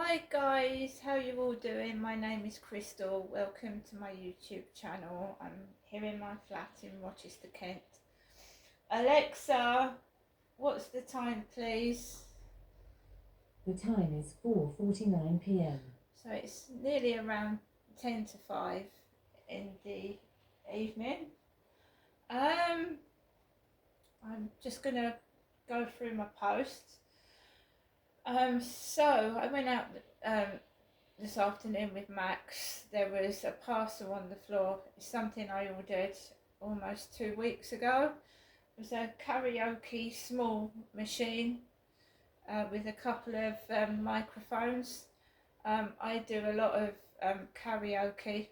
Hi guys, how you all doing? My name is Crystal. Welcome to my YouTube channel. I'm here in my flat in Rochester, Kent. Alexa, what's the time please? The time is 4:49 p.m. So it's nearly around 10 to 5 in the evening. I'm just gonna go through my posts. So I went out this afternoon with Max. There was a parcel on the floor. It's something I ordered almost 2 weeks ago. It was a karaoke small machine with a couple of microphones. I do a lot of karaoke,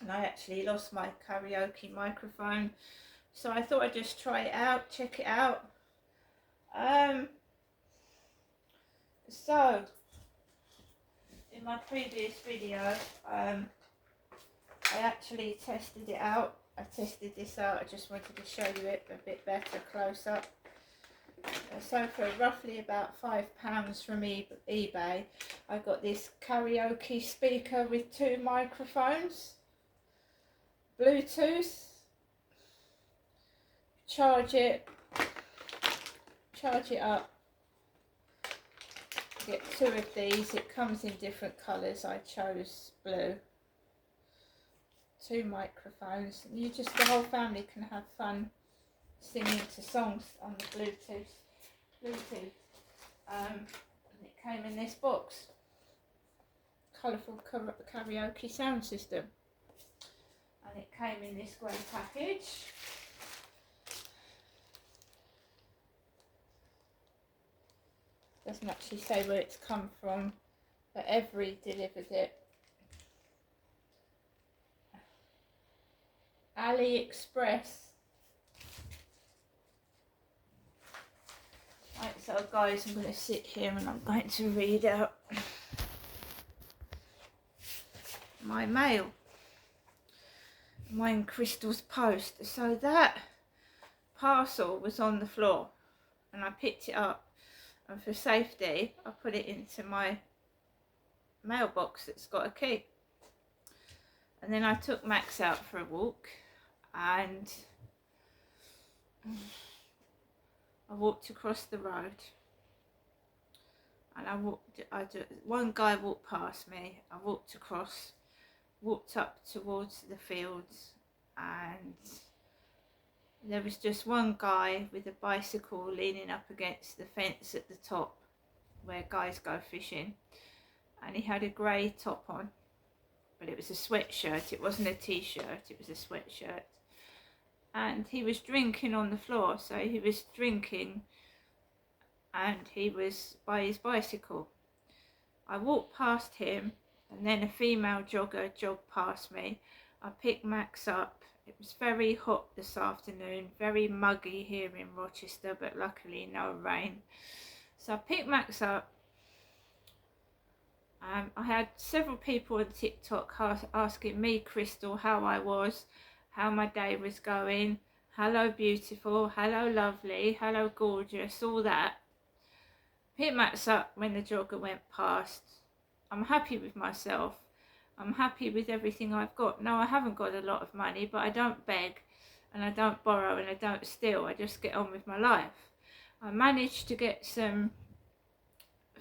and I actually lost my karaoke microphone, so I thought I'd just try it out, check it out. So in my previous video, I actually tested it out. I tested this out. I just wanted to show you it a bit better close up. So for roughly about £5 from eBay, I got this karaoke speaker with 2 microphones, Bluetooth, charge it up. Get 2 of these. It comes in different colours. I chose blue. 2 microphones. The whole family can have fun singing to songs on the Bluetooth. And it came in this box. Colourful karaoke sound system. And it came in this grey package. Doesn't actually say where it's come from, but Every delivered it. AliExpress. Right, so guys, I'm going to sit here and I'm going to read out my mail. Mine Crystal's post. So that parcel was on the floor and I picked it up, and for safety I put it into my mailbox that's got a key. And then I took Max out for a walk, and I walked across the road, and one guy walked past me. I walked across, walked up towards the fields, and there was just one guy with a bicycle leaning up against the fence at the top where guys go fishing, and he had a grey top on, but it was a sweatshirt. It wasn't a t-shirt, it was a sweatshirt. And he was drinking on the floor. So he was drinking and he was by his bicycle. I walked past him, and then a female jogger jogged past me. I picked Max up. It was very hot this afternoon, very muggy here in Rochester, but luckily no rain. So I picked Max up. I had several people on TikTok asking me, Crystal, how I was, how my day was going. Hello beautiful, hello lovely, hello gorgeous, all that. Picked Max up when the jogger went past. I'm happy with myself. I'm happy with everything I've got. No, I haven't got a lot of money, but I don't beg and I don't borrow and I don't steal. I just get on with my life. I managed to get some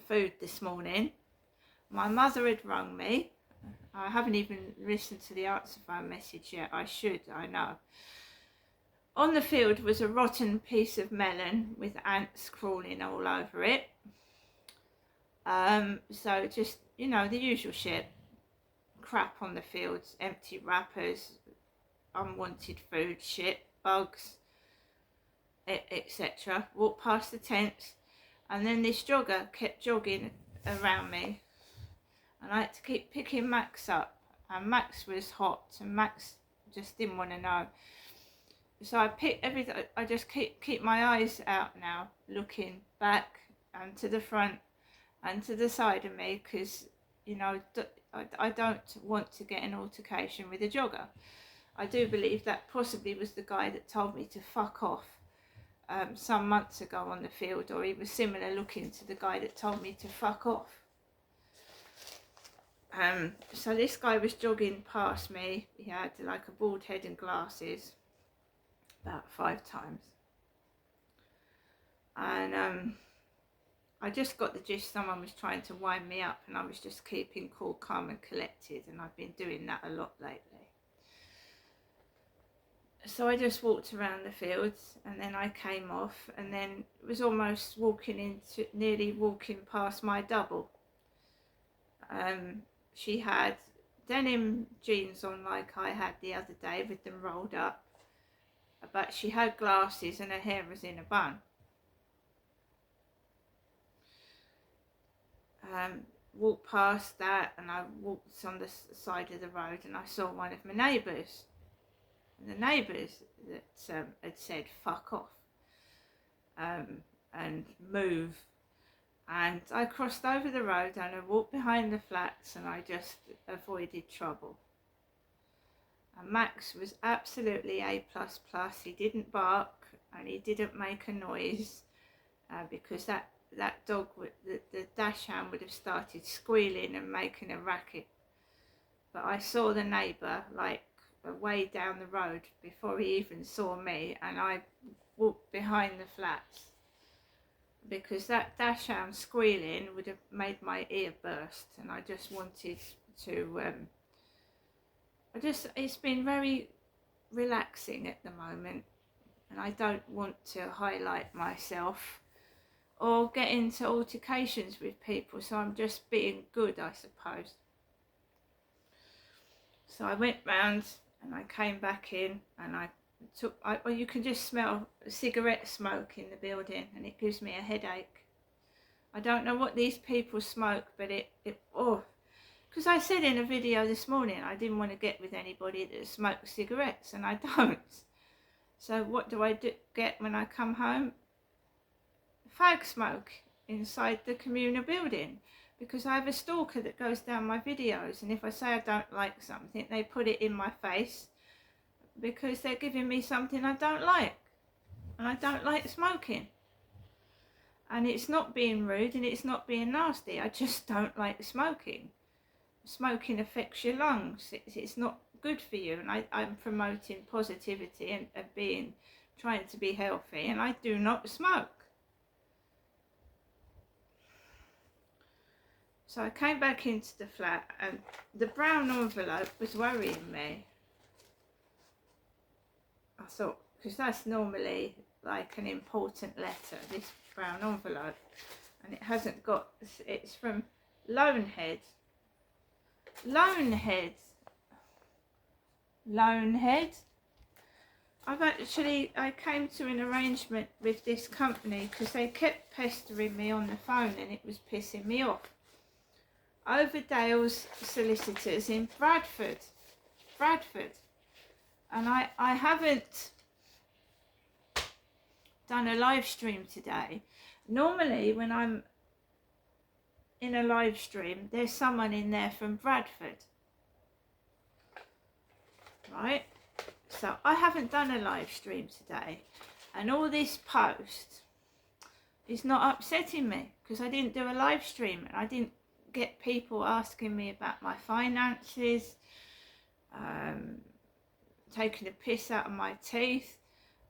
food this morning. My mother had rung me. I haven't even listened to the answer phone message yet. I should, I know. On the field was a rotten piece of melon with ants crawling all over it. So just, you know, the usual shit. Crap on the fields, empty wrappers, unwanted food, shit, bugs, etc. Walked past the tents, and then this jogger kept jogging around me, and I had to keep picking Max up, and Max was hot, and Max just didn't want to know. So I picked everything. I just keep my eyes out now, looking back and to the front and to the side of me, because, you know, I don't want to get an altercation with a jogger. I do believe that possibly was the guy that told me to fuck off some months ago on the field, or he was similar looking to the guy that told me to fuck off. So this guy was jogging past me. He had like a bald head and glasses, about 5 times. And I just got the gist someone was trying to wind me up, and I was just keeping cool, calm and collected, and I've been doing that a lot lately. So I just walked around the fields, and then I came off, and then it was almost nearly walking past my double. She had denim jeans on like I had the other day with them rolled up, but she had glasses and her hair was in a bun. Walked past that, and I walked on the side of the road, and I saw one of my neighbours. And the neighbours that had said fuck off and move. And I crossed over the road and I walked behind the flats, and I just avoided trouble. And Max was absolutely A++. He didn't bark and he didn't make a noise because that dog, the dachshund, would have started squealing and making a racket. But I saw the neighbour like way down the road before he even saw me, and I walked behind the flats because that dachshund squealing would have made my ear burst, and I just wanted to it's been very relaxing at the moment, and I don't want to highlight myself or get into altercations with people, so I'm just being good, I suppose. So I went round and I came back in, and well, you can just smell cigarette smoke in the building, and it gives me a headache. I don't know what these people smoke, but because I said in a video this morning I didn't want to get with anybody that smokes cigarettes, and I don't. So what do I get when I come home? Fag smoke inside the communal building, because I have a stalker that goes down my videos, and if I say I don't like something, they put it in my face because they're giving me something I don't like, and I don't like smoking. And it's not being rude and it's not being nasty, I just don't like smoking. Smoking affects your lungs, it's not good for you, and I'm promoting positivity and trying to be healthy, and I do not smoke. So I came back into the flat, and the brown envelope was worrying me. I thought, because that's normally like an important letter, this brown envelope, and it hasn't got, it's from Lonehead. Lonehead. I came to an arrangement with this company because they kept pestering me on the phone, and it was pissing me off. Overdale's solicitors in Bradford, and I haven't done a live stream today. Normally when I'm in a live stream, there's someone in there from Bradford, right? So I haven't done a live stream today, and all this post is not upsetting me because I didn't do a live stream, and I didn't get people asking me about my finances, taking a piss out of my teeth,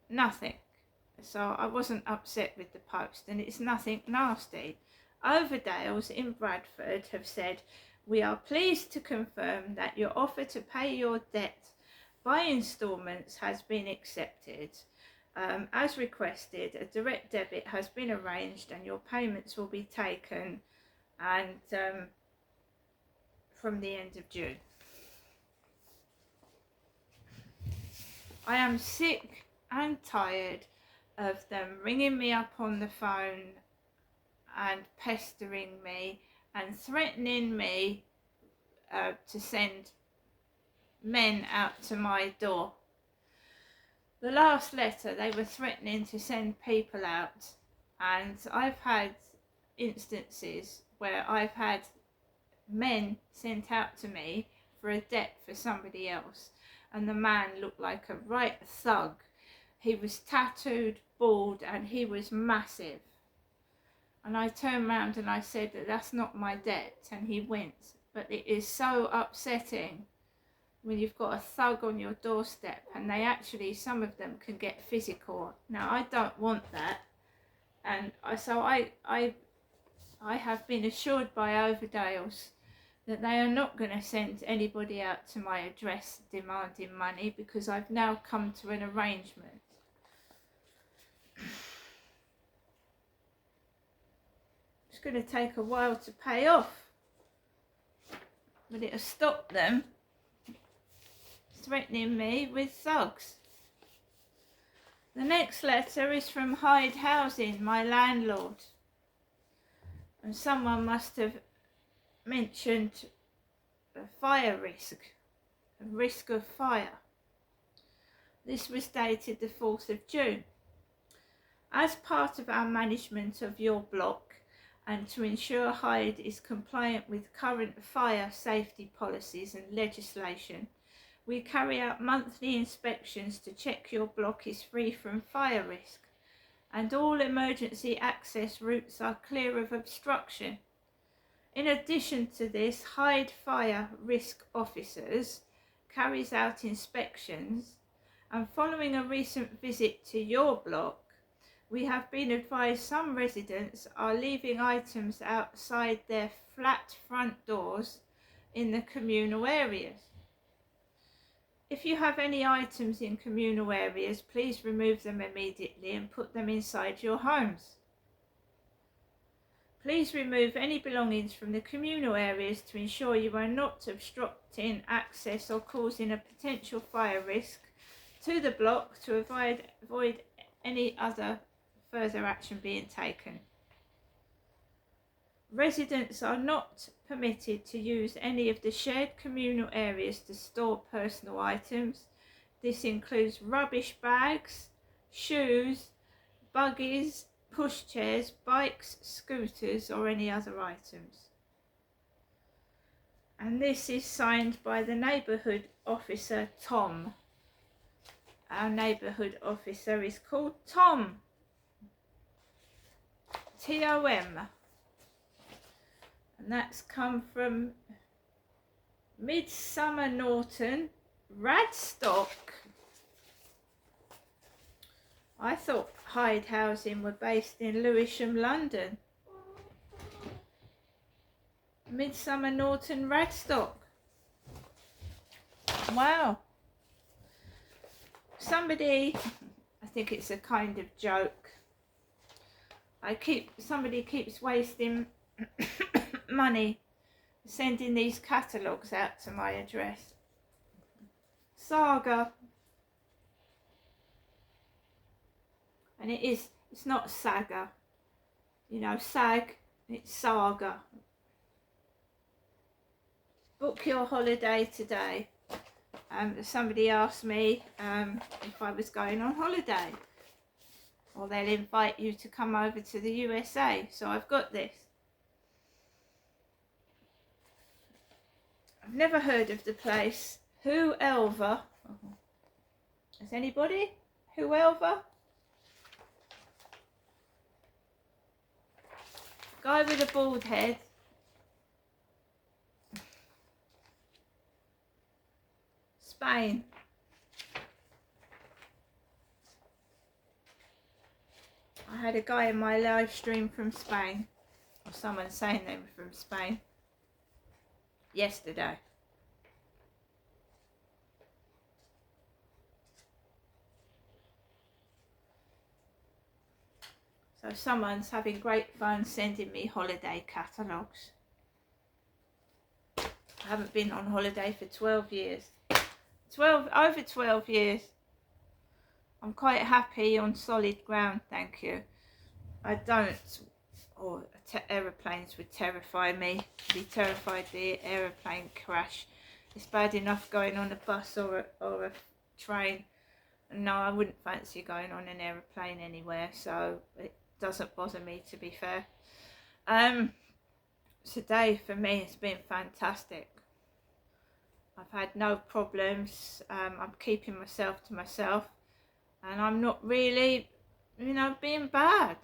nothing. So I wasn't upset with the post, and it's nothing nasty. Overdales in Bradford have said, "We are pleased to confirm that your offer to pay your debt by instalments has been accepted. As requested, a direct debit has been arranged and your payments will be taken and from the end of June." I am sick and tired of them ringing me up on the phone and pestering me and threatening me to send men out to my door. The last letter, they were threatening to send people out, and I've had instances where I've had men sent out to me for a debt for somebody else, and the man looked like a right thug. He was tattooed, bald, and he was massive. And I turned round and I said that that's not my debt, and he went, but it is so upsetting when you've got a thug on your doorstep, and they actually, some of them can get physical. Now, I don't want that, and I have been assured by Overdales that they are not going to send anybody out to my address demanding money, because I've now come to an arrangement. It's going to take a while to pay off, but it'll stop them threatening me with thugs. The next letter is from Hyde Housing, my landlord, and someone must have mentioned a fire risk, a risk of fire. This was dated the 4th of June. As part of our management of your block, and to ensure Hyde is compliant with current fire safety policies and legislation, we carry out monthly inspections to check your block is free from fire risk and all emergency access routes are clear of obstruction. In addition to this, Hyde Fire Risk Officers carries out inspections, and following a recent visit to your block, we have been advised some residents are leaving items outside their flat front doors in the communal areas. If you have any items in communal areas, please remove them immediately and put them inside your homes. Please remove any belongings from the communal areas to ensure you are not obstructing access or causing a potential fire risk to the block to avoid any other further action being taken. Residents are not permitted to use any of the shared communal areas to store personal items. This includes rubbish bags, shoes, buggies, pushchairs, bikes, scooters, or any other items. And this is signed by the neighbourhood officer, Tom. Our neighbourhood officer is called Tom. T-O-M. And that's come from Midsummer Norton, Radstock. I thought Hyde Housing were based in Lewisham, London. Midsummer Norton, Radstock. Wow. Somebody, I think it's a kind of joke. Somebody keeps wasting money sending these catalogues out to my address. Saga. And it's not saga. You know, sag, it's saga. Book your holiday today. Somebody asked me if I was going on holiday. Or they'll invite you to come over to the USA. So I've got this. I've never heard of the place. Whoever. Is anybody? Whoever? Guy with a bald head. Spain. I had a guy in my live stream from Spain, or someone saying they were from Spain, yesterday. So someone's having great fun sending me holiday catalogues. I haven't been on holiday for 12 years. Over 12 years. I'm quite happy on solid ground, thank you. I don't, aeroplanes would terrify me. I'd be terrified the aeroplane crash. It's bad enough going on a bus or a train. No, I wouldn't fancy going on an aeroplane anywhere, so it doesn't bother me, to be fair. Today for me has been fantastic. I've had no problems. I'm keeping myself to myself. And I'm not really, being bad.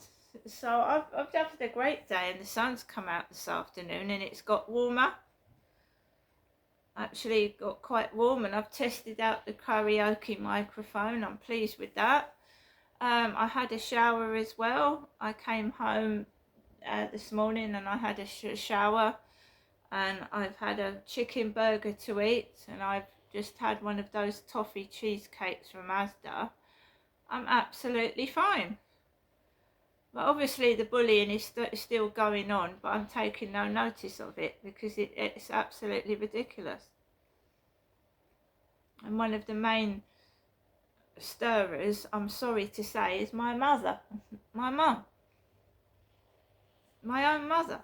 So I've had a great day, and the sun's come out this afternoon and it's got warmer. actually got quite warm, and I've tested out the karaoke microphone. I'm pleased with that. I had a shower as well. I came home this morning and I had a shower, and I've had a chicken burger to eat, and I've just had one of those toffee cheesecakes from Asda. I'm absolutely fine. But obviously the bullying is still going on, but I'm taking no notice of it because it's absolutely ridiculous. And one of the main stirrers, I'm sorry to say, is my mother, my mum, my own mother.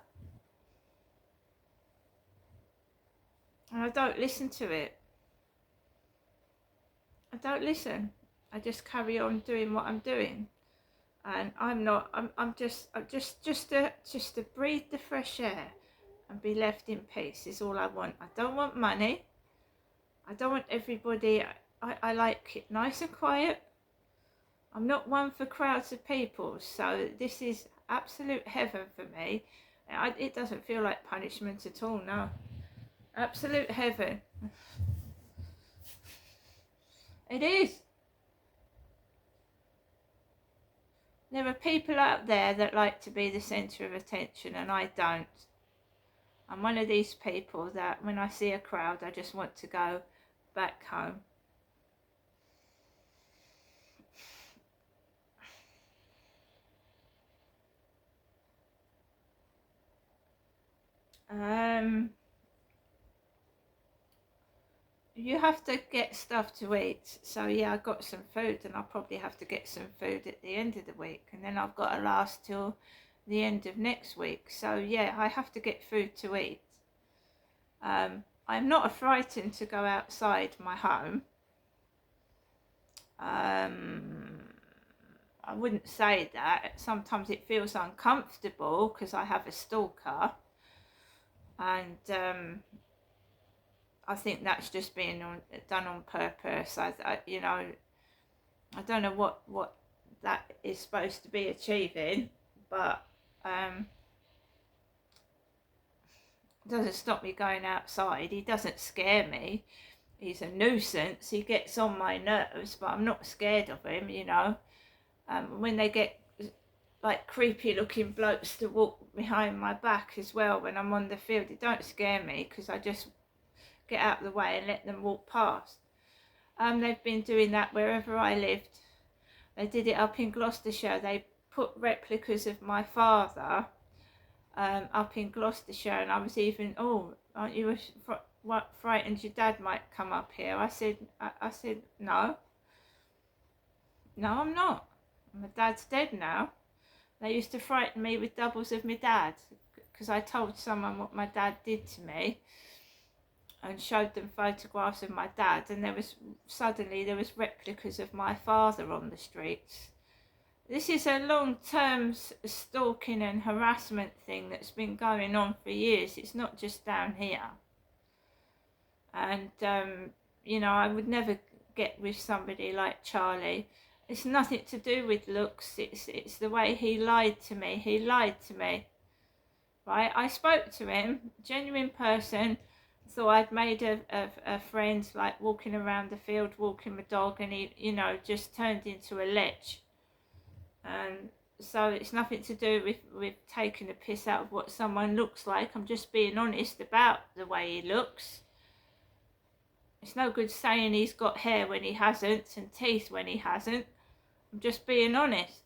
And I don't listen to it. I don't listen. I just carry on doing what I'm doing. And I'm just to breathe the fresh air and be left in peace is all I want. I don't want money. I don't want everybody. I like it nice and quiet. I'm not one for crowds of people, so this is absolute heaven for me. It doesn't feel like punishment at all, no. Absolute heaven. It is. There are people out there that like to be the centre of attention, and I don't. I'm one of these people that when I see a crowd, I just want to go back home. You have to get stuff to eat. So yeah, I got some food, and I'll probably have to get some food at the end of the week, and then I've got to last till the end of next week. So yeah, I have to get food to eat. I'm not frightened to go outside my home. I wouldn't say that. Sometimes it feels uncomfortable because I have a stalker, and I think that's just being done on purpose. I don't know what that is supposed to be achieving, but it doesn't stop me going outside. He doesn't scare me. He's a nuisance. He gets on my nerves, but I'm not scared of him, when they get like creepy looking blokes to walk behind my back as well when I'm on the field, it don't scare me because I just get out of the way and let them walk past. They've been doing that wherever I lived. They did it up in Gloucestershire. They put replicas of my father up in Gloucestershire, and I was even, aren't you frightened your dad might come up here? I said no, I'm not. My dad's dead now. They used to frighten me with doubles of my dad because I told someone what my dad did to me and showed them photographs of my dad, and there was replicas of my father on the streets. This is a long-term stalking and harassment thing that's been going on for years. It's not just down here. And I would never get with somebody like Charlie. It's nothing to do with looks. It's the way he lied to me. He lied to me. Right? I spoke to him, genuine person. Thought I'd made a friend, like walking around the field, walking my dog, and he, just turned into a lech. And so it's nothing to do with taking the piss out of what someone looks like. I'm just being honest about the way he looks. It's no good saying he's got hair when he hasn't and teeth when he hasn't. I'm just being honest.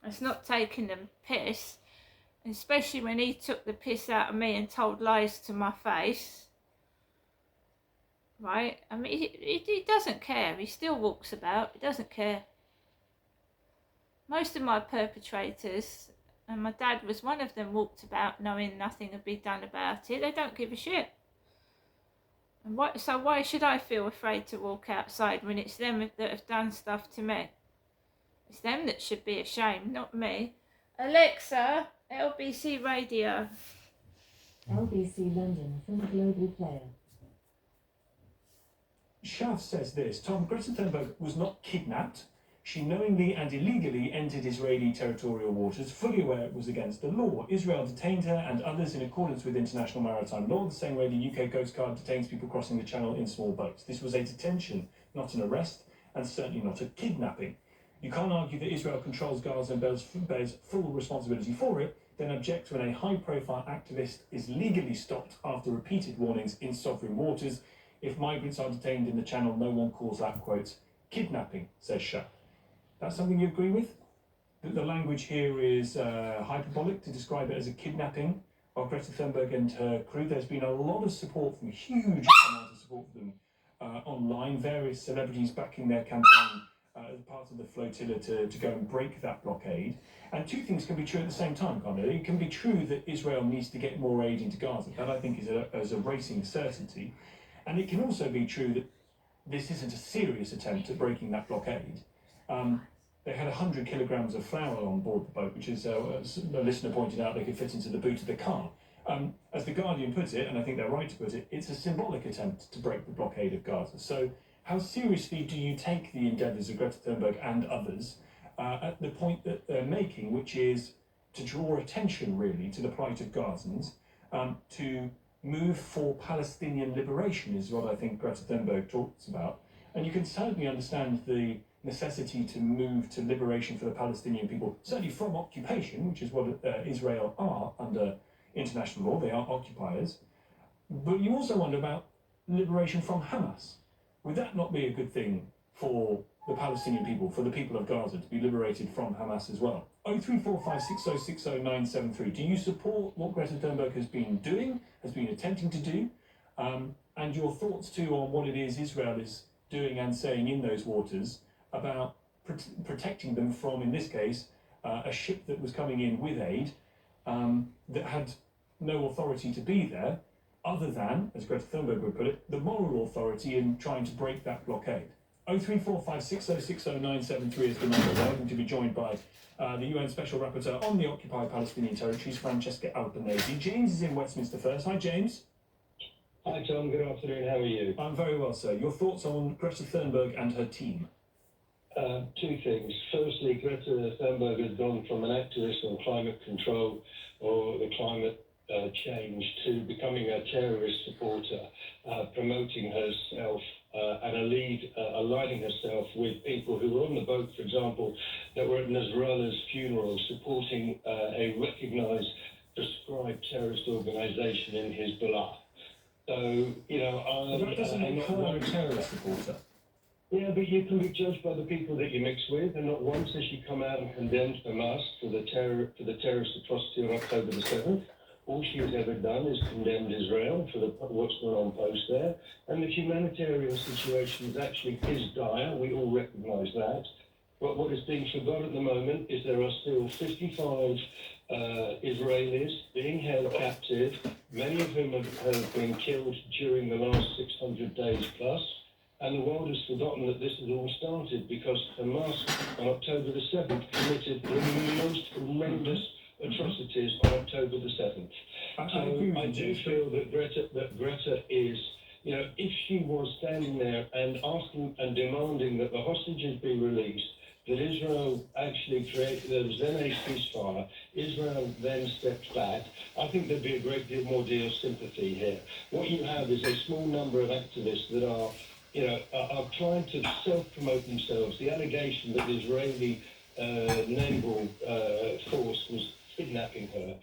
It's not taking the piss, especially when he took the piss out of me and told lies to my face. Right? I mean, he doesn't care. He still walks about. He doesn't care. Most of my perpetrators, and my dad was one of them, walked about knowing nothing would be done about it. They don't give a shit. And why should I feel afraid to walk outside when it's them that have done stuff to me? It's them that should be ashamed, not me. Alexa, LBC Radio. LBC London from the Global Player. Shaft says this: Tom, Greta Thunberg was not kidnapped. She knowingly and illegally entered Israeli territorial waters, fully aware it was against the law. Israel detained her and others in accordance with international maritime law, the same way the UK Coast Guard detains people crossing the channel in small boats. This was a detention, not an arrest, and certainly not a kidnapping. You can't argue that Israel controls Gaza and bears full responsibility for it, then object when a high-profile activist is legally stopped after repeated warnings in sovereign waters. If migrants are detained in the channel, no one calls that, quote, kidnapping, says Shah. That's something you agree with? That the language here is hyperbolic to describe it as a kidnapping of Greta Thunberg and her crew. There's been a lot of support from huge amounts of support for them online, various celebrities backing their campaign as part of the flotilla to go and break that blockade. And two things can be true at the same time, can't they? It can be true that Israel needs to get more aid into Gaza. That, I think, is a racing certainty. And it can also be true that this isn't a serious attempt at breaking that blockade. They had 100 kilograms of flour on board the boat, which is, as a listener pointed out, they could fit into the boot of the car. As The Guardian puts it, and I think they're right to put it, it's a symbolic attempt to break the blockade of Gaza. So how seriously do you take the endeavours of Greta Thunberg and others at the point that they're making, which is to draw attention, really, to the plight of Gazans, to move for Palestinian liberation is what I think Greta Thunberg talks about. And you can certainly understand the necessity to move to liberation for the Palestinian people, certainly from occupation, which is what Israel are under international law. They are occupiers. But you also wonder about liberation from Hamas. Would that not be a good thing for the Palestinian people, for the people of Gaza, to be liberated from Hamas as well? 03456060973. Do you support what Greta Thunberg has been doing, has been attempting to do? And your thoughts too on what it is Israel is doing and saying in those waters about protecting them from, in this case, a ship that was coming in with aid that had no authority to be there, other than, as Greta Thunberg would put it, the moral authority in trying to break that blockade. 03456060973 is the number. We're hoping to be joined by the UN Special Rapporteur on the occupied Palestinian territories, Francesca Albanese. James is in Westminster first. Hi, James. Hi, Tom. Good afternoon. How are you? I'm very well, sir. Your thoughts on Greta Thunberg and her team? Two things. Firstly, Greta Thunberg has gone from an activist on climate control or the climate change to becoming a terrorist supporter, promoting herself and aligning herself with people who were on the boat, for example, that were at Nasrallah's funeral, supporting a recognised, prescribed terrorist organisation in Hezbollah. So, that doesn't make her a terrorist supporter. Yeah, but you can be judged by the people that you mix with, and not once has she come out and condemned Hamas for the terrorist atrocity on October the 7th. All she has ever done is condemned Israel for what's going on post there, and the humanitarian situation is dire. We all recognise that. But what is being forgotten at the moment is there are still 55 Israelis being held captive, many of whom have been killed during the last 600 days plus. And the world has forgotten that this has all started because Hamas on October the 7th committed the most horrendous atrocities on October the 7th. So I do feel that Greta is, if she was standing there and asking and demanding that the hostages be released, that Israel actually there was then a ceasefire, Israel then stepped back, I think there'd be a great deal more deal of sympathy here. What you have is a small number of activists that are trying to self-promote themselves. The allegation that the Israeli naval force was kidnapping her,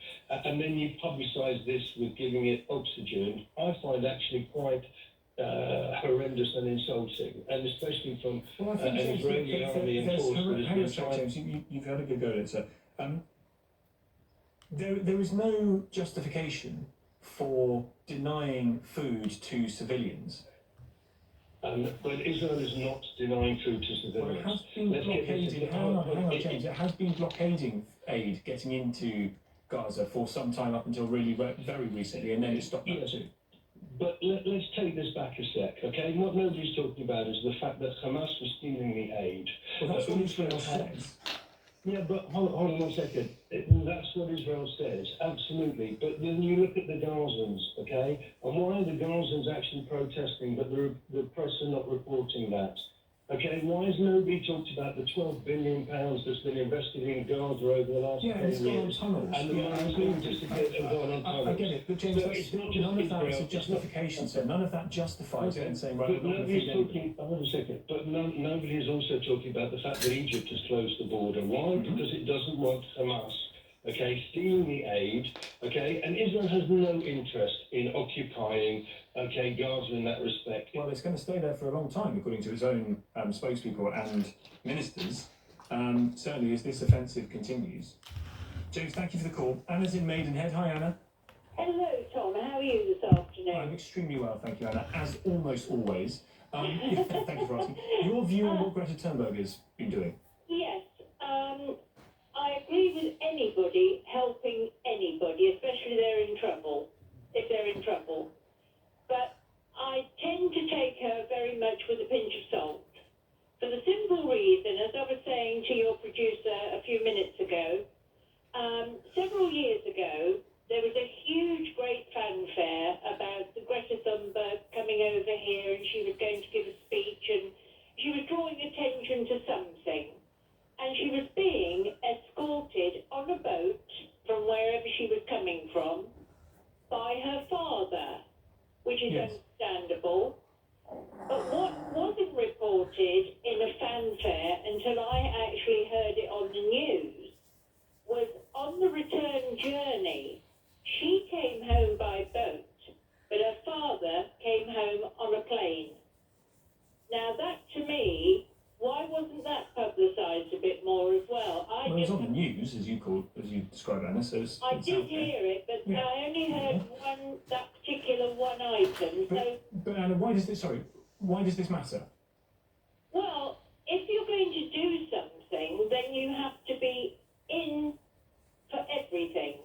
and then you publicise this with giving it oxygen, I find actually quite horrendous and insulting, and especially from an Israeli army and force that has been trying... James, you've had a good go at it, sir. There is no justification for denying food to civilians. But Israel is not denying food to civilians. Well, it has been blockading. Hang on, James. It has been blockading aid getting into Gaza for some time up until really very recently, and then it stopped that too. But let's take this back a sec, okay? What nobody's talking about is the fact that Hamas was stealing the aid. Well, that's what Israel says. Yeah, but hold on 1 second. That's what Israel says, absolutely. But then you look at the Gazans, okay? And why are the Gazans actually protesting, but the press are not reporting that? Okay, why has nobody talked about the £12 billion that's been invested in Gaza over the last 10 it's gone on years? tunnels. And the money's been disappeared and gone on tunnels. I get it, but James, So that's, it's not just none of that is a Israel, justification, sir. None of that justifies it and saying, right, but we're not going to feed nobody's anybody. talking. Hold on a second. But nobody is also talking about the fact that Egypt has closed the border. Why? Because it doesn't want Hamas, okay, stealing the aid, okay, and Israel has no interest in occupying, okay, Gaza in that respect. Well, it's going to stay there for a long time, according to its own spokespeople and ministers. Certainly, as this offensive continues. James, thank you for the call. Anna's in Maidenhead. Hi, Anna. Hello, Tom. How are you this afternoon? I'm extremely well, thank you, Anna, as almost always. Thank you for asking. Your view on what Greta Thunberg has been doing? Yes, I agree with anybody helping anybody, especially if they're in trouble. But I tend to take her very much with a pinch of salt. For the simple reason, as I was saying to your producer a few minutes ago, several years ago, there was a huge, great fanfare about the Greta Thunberg coming over here, and she was going to give a speech, and she was drawing attention to something. And she was being escorted on a boat from wherever she was coming from by her father, which is understandable. But what wasn't reported in a fanfare until I actually heard it on the news was on the return journey, she came home by boat, but her father came home on a plane. Now that, to me, why wasn't that publicised a bit more as well? Well, it was on the news, as you described, Anna. So I did hear it, but Yeah. I only heard that particular one item. But Anna, why does this matter? Well, if you're going to do something, then you have to be in for everything.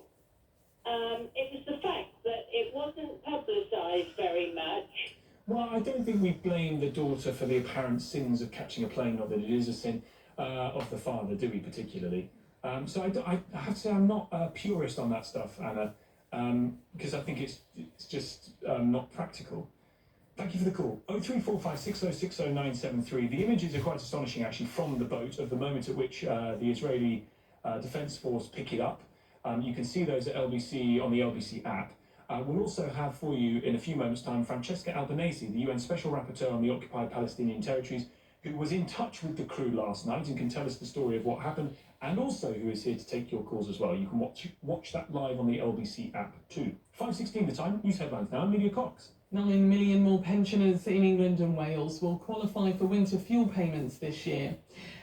It was the fact that it wasn't publicised very much. Well, I don't think we blame the daughter for the apparent sins of catching a plane, not that it is a sin of the father, do we particularly? So I have to say I'm not a purist on that stuff, Anna, because I think it's just not practical. Thank you for the call. 03456060973. The images are quite astonishing, actually, from the boat of the moment at which the Israeli Defence Force pick it up. You can see those at LBC on the LBC app. We'll also have for you in a few moments' time Francesca Albanese, the UN Special Rapporteur on the occupied Palestinian territories, who was in touch with the crew last night and can tell us the story of what happened, and also who is here to take your calls as well. You can watch that live on the LBC app too. 5:16 the time. News headlines now. Amelia Cox. 9 million more pensioners in England and Wales will qualify for winter fuel payments this year.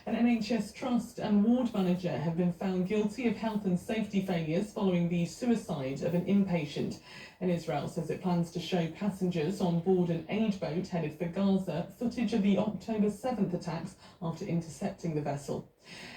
An NHS trust and ward manager have been found guilty of health and safety failures following the suicide of an inpatient. And Israel says it plans to show passengers on board an aid boat headed for Gaza footage of the October 7th attacks after intercepting the vessel.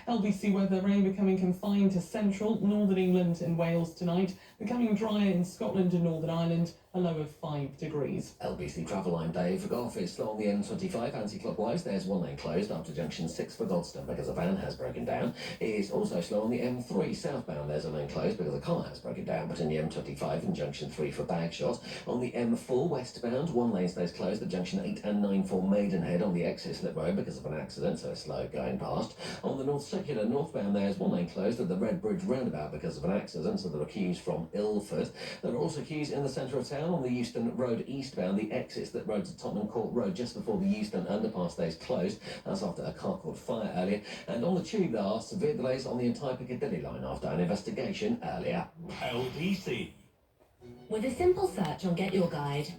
LBC weather: rain becoming confined to central, northern England and Wales tonight, becoming drier in Scotland and Northern Ireland, a low of 5 degrees. LBC travel line day for Golf is slow on the M25 anti-clockwise. There's one lane closed after junction 6 for Godstone because a van has broken down. It is also slow on the M3 southbound. There's a lane closed because a car has broken down, but in the M25 and junction 3 for Bagshot. On the M4 westbound, one lane stays closed at junction 8 and 9 for Maidenhead on the exit slip road because of an accident, so it's slow going past. On the North Circular northbound, there's one lane closed at the Red Bridge roundabout because of an accident, so there are queues from Ilford. There are also queues in the centre of town on the Euston Road eastbound. The exit slip road to Tottenham Court Road just before the Euston underpass stays closed. That's after a car caught fire earlier. And on the tube, there are severe delays on the entire Piccadilly line after an investigation earlier. LBC. With a simple search on Get Your Guide,